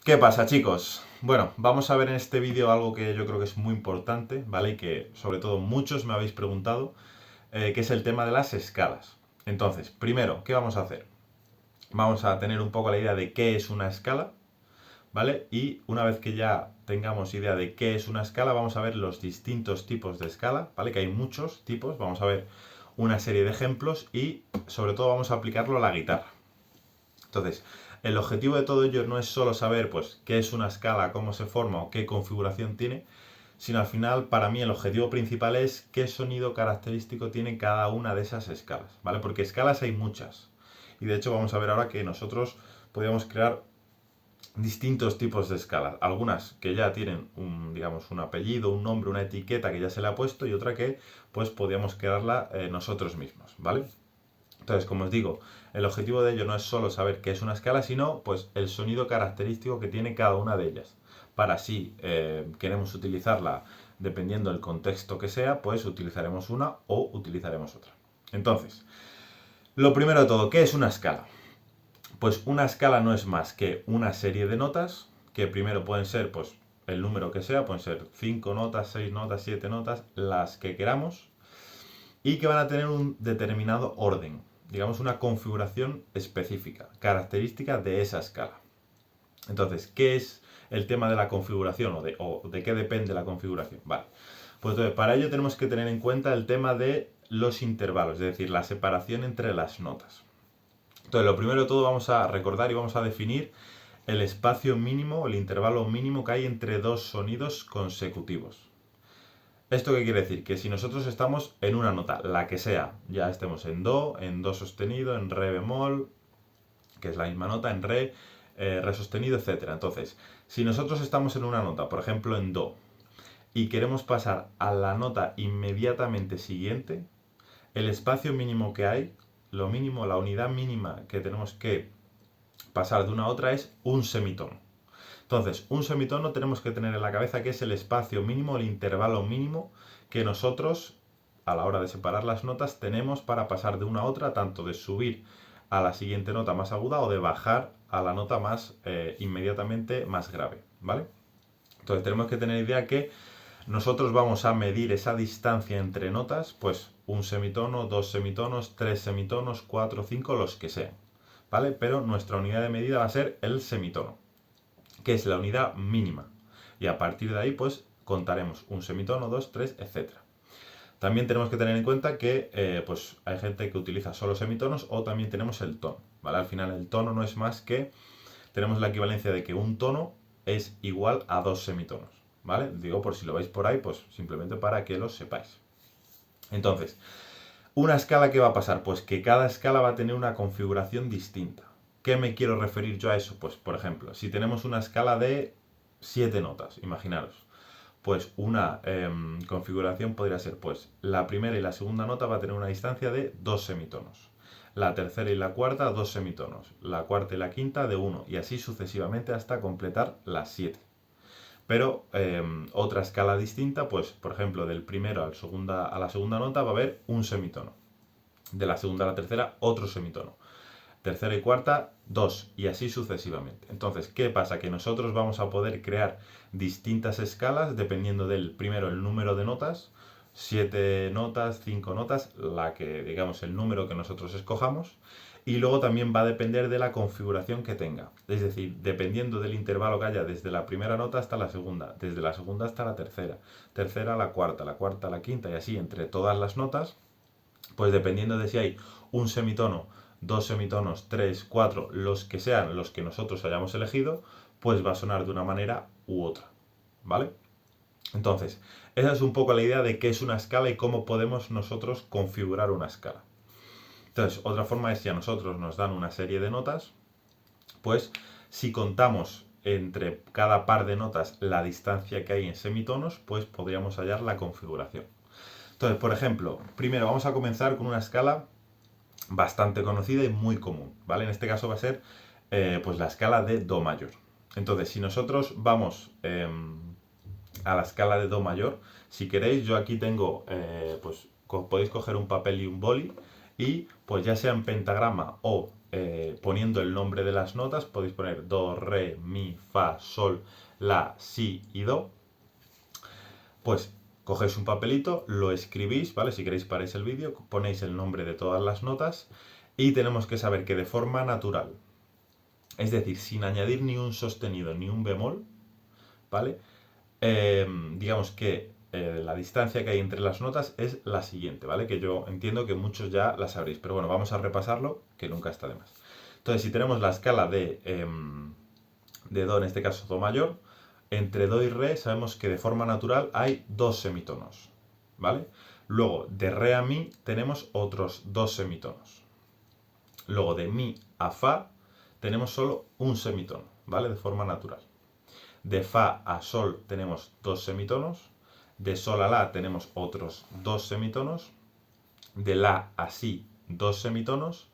¿Qué pasa, chicos? Bueno, vamos a ver en este vídeo algo que yo creo que es muy importante, ¿vale? Y que sobre todo muchos me habéis preguntado, que es el tema de las escalas. Entonces, primero, ¿qué vamos a hacer? Vamos a tener un poco la idea de qué es una escala, ¿vale? Y una vez que ya tengamos idea de qué es una escala, vamos a ver los distintos tipos de escala, ¿vale? Que hay muchos tipos, vamos a ver una serie de ejemplos y sobre todo vamos a aplicarlo a la guitarra. Entonces, el objetivo de todo ello no es solo saber pues, qué es una escala, cómo se forma o qué configuración tiene, sino al final, para mí, el objetivo principal es qué sonido característico tiene cada una de esas escalas, ¿vale? Porque escalas hay muchas. Y de hecho vamos a ver ahora que nosotros podríamos crear distintos tipos de escalas. Algunas que ya tienen digamos, un apellido, un nombre, una etiqueta que ya se le ha puesto y otra que pues podríamos crearla nosotros mismos, ¿vale? Entonces, como os digo, el objetivo de ello no es solo saber qué es una escala, sino pues el sonido característico que tiene cada una de ellas. Para si queremos utilizarla dependiendo del contexto que sea, pues utilizaremos una o utilizaremos otra. Entonces, lo primero de todo, ¿qué es una escala? Pues una escala no es más que una serie de notas, que primero pueden ser pues el número que sea, pueden ser 5 notas, 6 notas, 7 notas, las que queramos, y que van a tener un determinado orden, digamos una configuración específica, característica de esa escala. Entonces, ¿qué es el tema de la configuración o de qué depende la configuración? Vale, pues entonces, para ello tenemos que tener en cuenta el tema de los intervalos, es decir, la separación entre las notas. Entonces, lo primero de todo vamos a recordar y vamos a definir el espacio mínimo, el intervalo mínimo que hay entre dos sonidos consecutivos. ¿Esto qué quiere decir? Que si nosotros estamos en una nota, la que sea, ya estemos en do sostenido, en re bemol, que es la misma nota, en re sostenido, etc. Entonces, si nosotros estamos en una nota, por ejemplo en do, y queremos pasar a la nota inmediatamente siguiente, el espacio mínimo que hay, lo mínimo, la unidad mínima que tenemos que pasar de una a otra es un semitono. Entonces, un semitono tenemos que tener en la cabeza que es el espacio mínimo, el intervalo mínimo que nosotros, a la hora de separar las notas, tenemos para pasar de una a otra, tanto de subir a la siguiente nota más aguda o de bajar a la nota más inmediatamente más grave, ¿vale? Entonces tenemos que tener idea que nosotros vamos a medir esa distancia entre notas, pues un semitono, dos semitonos, tres semitonos, cuatro, cinco, los que sean, ¿vale? Pero nuestra unidad de medida va a ser el semitono, que es la unidad mínima. Y a partir de ahí, pues contaremos un semitono, dos, tres, etc. También tenemos que tener en cuenta que pues hay gente que utiliza solo semitonos o también tenemos el tono, ¿vale? Al final el tono no es más que, tenemos la equivalencia de que un tono es igual a dos semitonos, ¿vale? Digo por si lo veis por ahí, pues simplemente para que lo sepáis. Entonces, ¿una escala qué va a pasar? Pues que cada escala va a tener una configuración distinta. ¿Qué me quiero referir yo a eso? Pues, por ejemplo, si tenemos una escala de 7 notas, imaginaros, pues una configuración podría ser, pues, la primera y la segunda nota va a tener una distancia de 2 semitonos. La tercera y la cuarta, 2 semitonos. La cuarta y la quinta, de 1. Y así sucesivamente hasta completar las 7. Pero otra escala distinta, pues, por ejemplo, del primero a la segunda nota va a haber un semitono. De la segunda a la tercera, otro semitono. Tercera y cuarta, dos, y así sucesivamente. Entonces, ¿qué pasa? Que nosotros vamos a poder crear distintas escalas dependiendo del, primero, el número de notas, 7 notas, 5 notas, la que, digamos, el número que nosotros escojamos, y luego también va a depender de la configuración que tenga. Es decir, dependiendo del intervalo que haya desde la primera nota hasta la segunda, desde la segunda hasta la tercera, tercera a la cuarta a la quinta, y así entre todas las notas, pues dependiendo de si hay un semitono, dos semitonos, tres, cuatro, los que sean los que nosotros hayamos elegido, pues va a sonar de una manera u otra, ¿vale? Entonces, esa es un poco la idea de qué es una escala y cómo podemos nosotros configurar una escala. Entonces, otra forma es si a nosotros nos dan una serie de notas, pues si contamos entre cada par de notas la distancia que hay en semitonos, pues podríamos hallar la configuración. Entonces, por ejemplo, primero vamos a comenzar con una escala bastante conocida y muy común, ¿vale? En este caso va a ser pues la escala de do mayor. Entonces, si nosotros vamos a la escala de do mayor, si queréis, yo aquí tengo, pues podéis coger un papel y un boli y pues ya sea en pentagrama o poniendo el nombre de las notas. Podéis poner do, re, mi, fa, sol, la, si y do. Pues cogéis un papelito, lo escribís, ¿vale? Si queréis paráis el vídeo, ponéis el nombre de todas las notas y tenemos que saber que de forma natural, es decir, sin añadir ni un sostenido ni un bemol, ¿vale? Digamos que la distancia que hay entre las notas es la siguiente, ¿vale? Que yo entiendo que muchos ya la sabréis, pero bueno, vamos a repasarlo, que nunca está de más. Entonces, si tenemos la escala de do, en este caso do mayor, entre do y re sabemos que de forma natural hay dos semitonos, ¿vale? Luego, de re a mi tenemos otros dos semitonos. Luego, de mi a fa tenemos solo un semitono, ¿vale? De forma natural. De fa a sol tenemos dos semitonos. De sol a la tenemos otros dos semitonos. De la a si, dos semitonos.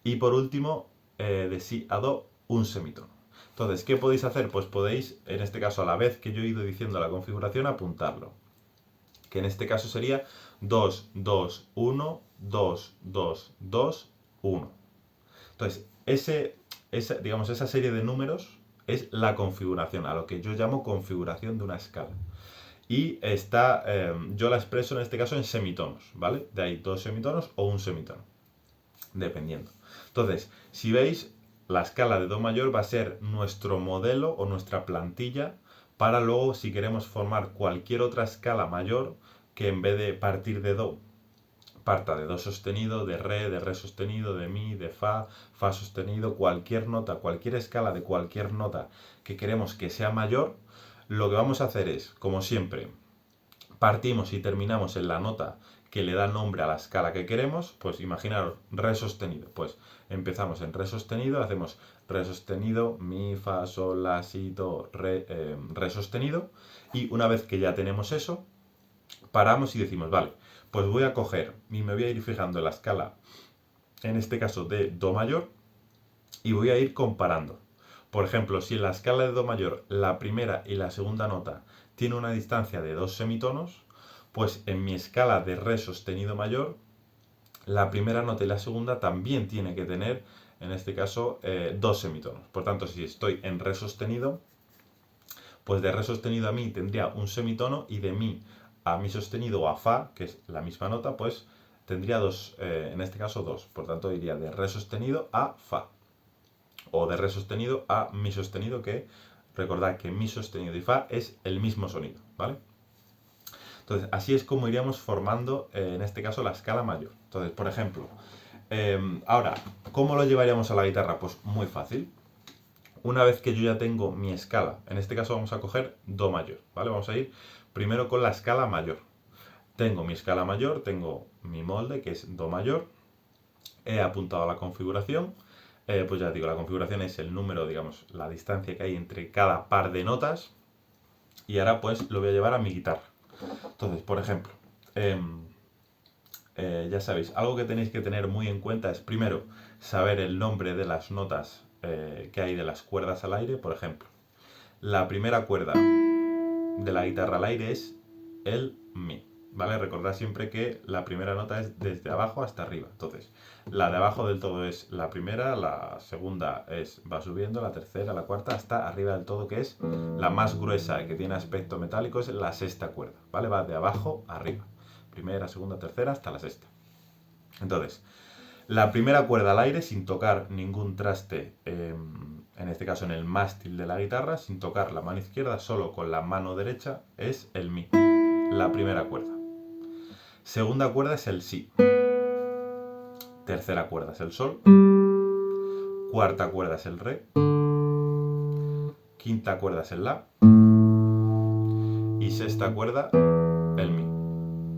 Y por último, de si a do, un semitono. Entonces, ¿qué podéis hacer? Pues podéis, en este caso, a la vez que yo he ido diciendo la configuración, apuntarlo. Que en este caso sería 2, 2, 1, 2, 2, 2, 1. Entonces, esa serie de números es la configuración, a lo que yo llamo configuración de una escala. Y yo la expreso en este caso en semitonos, ¿vale? De ahí dos semitonos o un semitono, dependiendo. Entonces, si veis, la escala de do mayor va a ser nuestro modelo o nuestra plantilla para luego, si queremos formar cualquier otra escala mayor, que en vez de partir de do, parta de do sostenido, de re sostenido, de mi, de fa, fa sostenido, cualquier nota, cualquier escala de cualquier nota que queremos que sea mayor, lo que vamos a hacer es, como siempre, partimos y terminamos en la nota que le da nombre a la escala que queremos. Pues imaginaros, re sostenido. Pues empezamos en re sostenido, hacemos re sostenido, mi, fa, sol, la, si, do, re sostenido. Y una vez que ya tenemos eso, paramos y decimos, vale, pues voy a coger y me voy a ir fijando en la escala, en este caso de do mayor, y voy a ir comparando. Por ejemplo, si en la escala de do mayor la primera y la segunda nota tiene una distancia de dos semitonos, pues en mi escala de re sostenido mayor, la primera nota y la segunda también tiene que tener, en este caso, dos semitonos. Por tanto, si estoy en re sostenido, pues de re sostenido a mi tendría un semitono y de mi a mi sostenido o a fa, que es la misma nota, pues tendría dos, en este caso dos. Por tanto, iría de re sostenido a fa. O de re sostenido a mi sostenido, que recordad que mi sostenido y fa es el mismo sonido, ¿vale? Entonces, así es como iríamos formando, en este caso, la escala mayor. Entonces, por ejemplo, ahora, ¿cómo lo llevaríamos a la guitarra? Pues muy fácil. Una vez que yo ya tengo mi escala, en este caso vamos a coger do mayor, ¿vale? Vamos a ir primero con la escala mayor. Tengo mi escala mayor, tengo mi molde, que es do mayor. He apuntado a la configuración. Pues ya digo, la configuración es el número, digamos, la distancia que hay entre cada par de notas. Y ahora pues lo voy a llevar a mi guitarra. Entonces, por ejemplo, ya sabéis, algo que tenéis que tener muy en cuenta es primero saber el nombre de las notas que hay de las cuerdas al aire. Por ejemplo, la primera cuerda de la guitarra al aire es el mi, ¿vale? Recordad siempre que la primera nota es desde abajo hasta arriba. Entonces, la de abajo del todo es la primera, la segunda va subiendo, la tercera, la cuarta, hasta arriba del todo, que es la más gruesa, que tiene aspecto metálico, es la sexta cuerda, ¿vale? Va de abajo a arriba. Primera, segunda, tercera, hasta la sexta. Entonces, la primera cuerda al aire, sin tocar ningún traste, en este caso en el mástil de la guitarra, sin tocar la mano izquierda, solo con la mano derecha, es el mi, la primera cuerda. Segunda cuerda es el si. Tercera cuerda es el sol. Cuarta cuerda es el re. Quinta cuerda es el la. Y sexta cuerda, el mi.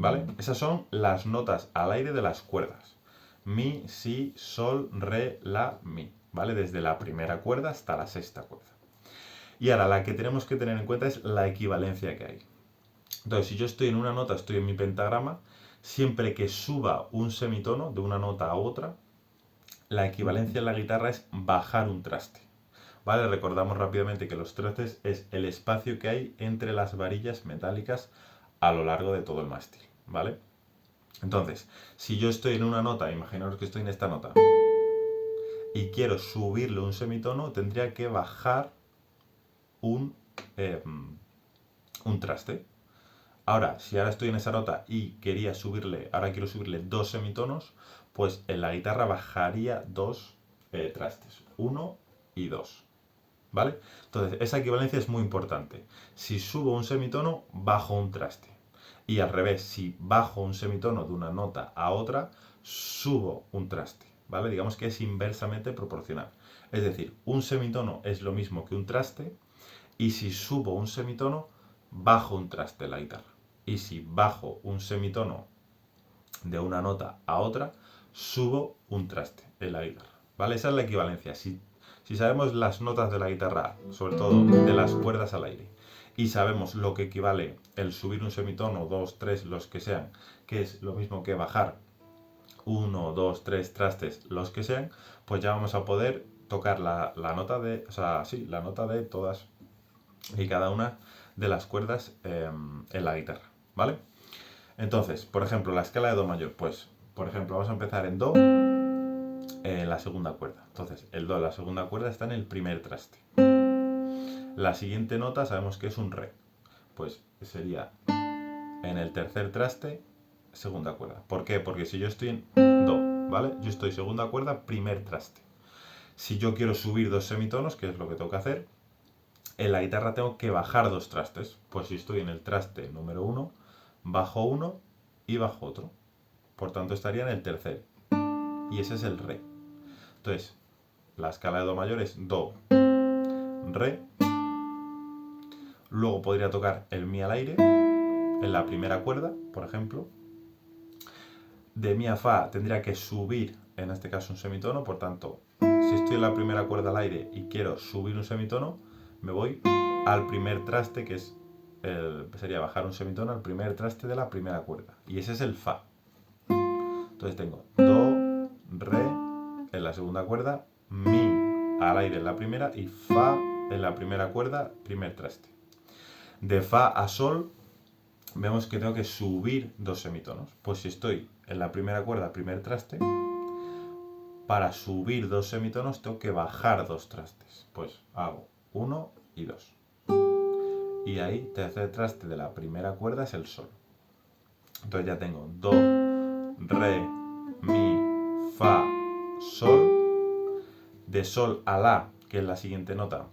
¿Vale? Esas son las notas al aire de las cuerdas. Mi, si, sol, re, la, mi. ¿Vale? Desde la primera cuerda hasta la sexta cuerda. Y ahora la que tenemos que tener en cuenta es la equivalencia que hay. Entonces, si yo estoy en una nota, estoy en mi pentagrama, siempre que suba un semitono de una nota a otra, la equivalencia en la guitarra es bajar un traste. ¿Vale? Recordamos rápidamente que los trastes es el espacio que hay entre las varillas metálicas a lo largo de todo el mástil, ¿vale? Entonces, si yo estoy en una nota, imaginaos que estoy en esta nota, y quiero subirle un semitono, tendría que bajar un traste. Ahora, si ahora estoy en esa nota y ahora quiero subirle dos semitonos, pues en la guitarra bajaría dos trastes, 1 y 2. ¿Vale? Entonces, esa equivalencia es muy importante. Si subo un semitono, bajo un traste. Y al revés, si bajo un semitono de una nota a otra, subo un traste. ¿Vale? Digamos que es inversamente proporcional. Es decir, un semitono es lo mismo que un traste, y si subo un semitono, bajo un traste en la guitarra. Y si bajo un semitono de una nota a otra, subo un traste en la guitarra. ¿Vale? Esa es la equivalencia. Si sabemos las notas de la guitarra, sobre todo de las cuerdas al aire, y sabemos lo que equivale el subir un semitono, 2, 3, los que sean, que es lo mismo que bajar 1, 2, 3 trastes, los que sean, pues ya vamos a poder tocar la nota de, la nota de todas y cada una de las cuerdas en la guitarra, ¿vale? Entonces, por ejemplo, la escala de Do mayor, pues, por ejemplo, vamos a empezar en Do, en la segunda cuerda. Entonces, el Do en la segunda cuerda está en el primer traste. La siguiente nota sabemos que es un Re, pues sería en el tercer traste, segunda cuerda. ¿Por qué? Porque si yo estoy en Do, ¿vale? Yo estoy segunda cuerda, primer traste. Si yo quiero subir dos semitonos, que es lo que tengo que hacer, en la guitarra tengo que bajar dos trastes. Pues si estoy en el traste número 1, bajo uno y bajo otro. Por tanto, estaría en el tercero. Y ese es el Re. Entonces, la escala de Do mayor es Do, Re. Luego podría tocar el Mi al aire en la primera cuerda, por ejemplo. De Mi a Fa tendría que subir, en este caso, un semitono. Por tanto, si estoy en la primera cuerda al aire y quiero subir un semitono, me voy al primer traste, que sería bajar un semitono al primer traste de la primera cuerda. Y ese es el Fa. Entonces tengo Do, Re en la segunda cuerda, Mi al aire en la primera y Fa en la primera cuerda, primer traste. De Fa a Sol vemos que tengo que subir dos semitonos. Pues si estoy en la primera cuerda, primer traste, para subir dos semitonos tengo que bajar dos trastes. Pues hago 1 y 2. Y ahí, tercer traste de la primera cuerda es el Sol. Entonces ya tengo Do, Re, Mi, Fa, Sol. De Sol a La, que es la siguiente nota,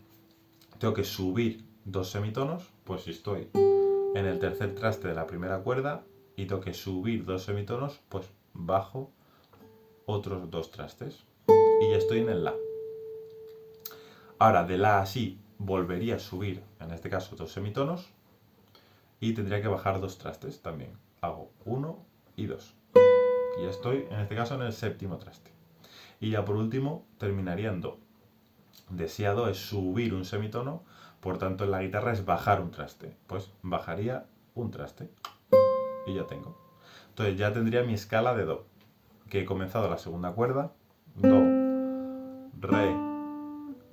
tengo que subir dos semitonos. Pues si estoy en el tercer traste de la primera cuerda y tengo que subir dos semitonos, pues bajo otros dos trastes y ya estoy en el La. Ahora de La a Si volvería a subir, en este caso, dos semitonos y tendría que bajar dos trastes también. Hago 1 y 2. Y ya estoy, en este caso, en el séptimo traste. Y ya por último terminaría en Do. De Si a Do es subir un semitono, por tanto en la guitarra es bajar un traste. Pues bajaría un traste y ya tengo. Entonces ya tendría mi escala de Do, que he comenzado la segunda cuerda, Do, Re,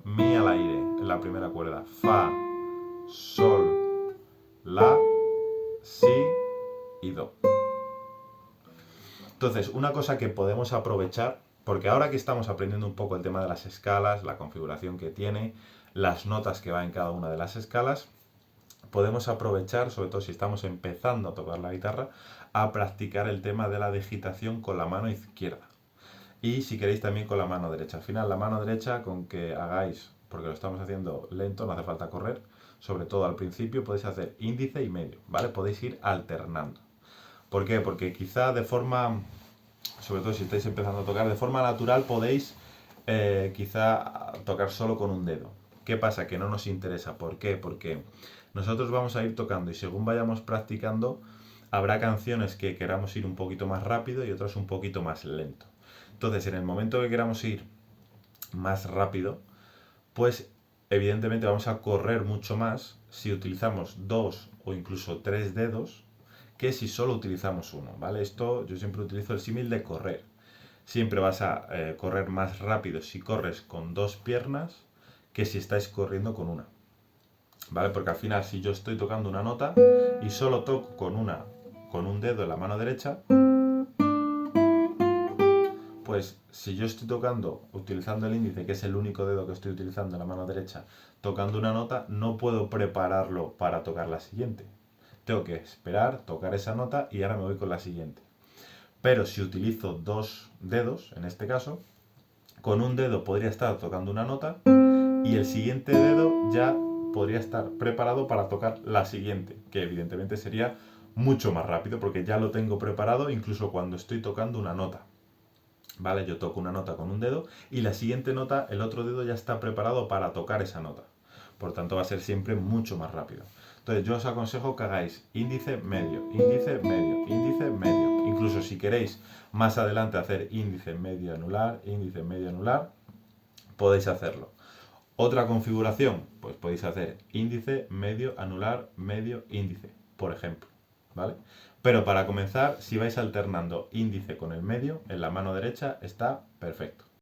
Mi al aire en la primera cuerda, Fa, Sol, La, Si y Do. Entonces, una cosa que podemos aprovechar, porque ahora que estamos aprendiendo un poco el tema de las escalas, la configuración que tiene, las notas que va en cada una de las escalas, podemos aprovechar, sobre todo si estamos empezando a tocar la guitarra, a practicar el tema de la digitación con la mano izquierda. Y si queréis también con la mano derecha. Al final la mano derecha, con que hagáis, porque lo estamos haciendo lento, no hace falta correr, sobre todo al principio podéis hacer índice y medio, ¿vale? Podéis ir alternando. ¿Por qué? Porque quizá de forma, sobre todo si estáis empezando a tocar, de forma natural podéis quizá tocar solo con un dedo. ¿Qué pasa? Que no nos interesa. ¿Por qué? Porque nosotros vamos a ir tocando y según vayamos practicando, habrá canciones que queramos ir un poquito más rápido y otras un poquito más lento. Entonces, en el momento que queramos ir más rápido, pues evidentemente vamos a correr mucho más si utilizamos dos o incluso tres dedos que si solo utilizamos uno, ¿vale? Esto yo siempre utilizo el símil de correr. Siempre vas a correr más rápido si corres con dos piernas que si estáis corriendo con una, ¿vale? Porque al final si yo estoy tocando una nota y solo toco con un dedo en la mano derecha, pues si yo estoy tocando, utilizando el índice, que es el único dedo que estoy utilizando en la mano derecha, tocando una nota, no puedo prepararlo para tocar la siguiente. Tengo que esperar, tocar esa nota y ahora me voy con la siguiente. Pero si utilizo dos dedos, en este caso, con un dedo podría estar tocando una nota y el siguiente dedo ya podría estar preparado para tocar la siguiente, que evidentemente sería mucho más rápido porque ya lo tengo preparado incluso cuando estoy tocando una nota. ¿Vale? Yo toco una nota con un dedo y la siguiente nota, el otro dedo ya está preparado para tocar esa nota. Por tanto, va a ser siempre mucho más rápido. Entonces, yo os aconsejo que hagáis índice, medio, índice, medio, índice, medio. Incluso si queréis más adelante hacer índice, medio, anular, podéis hacerlo. Otra configuración, pues podéis hacer índice, medio, anular, medio, índice, por ejemplo. ¿Vale? Pero para comenzar, si vais alternando índice con el medio, en la mano derecha está perfecto.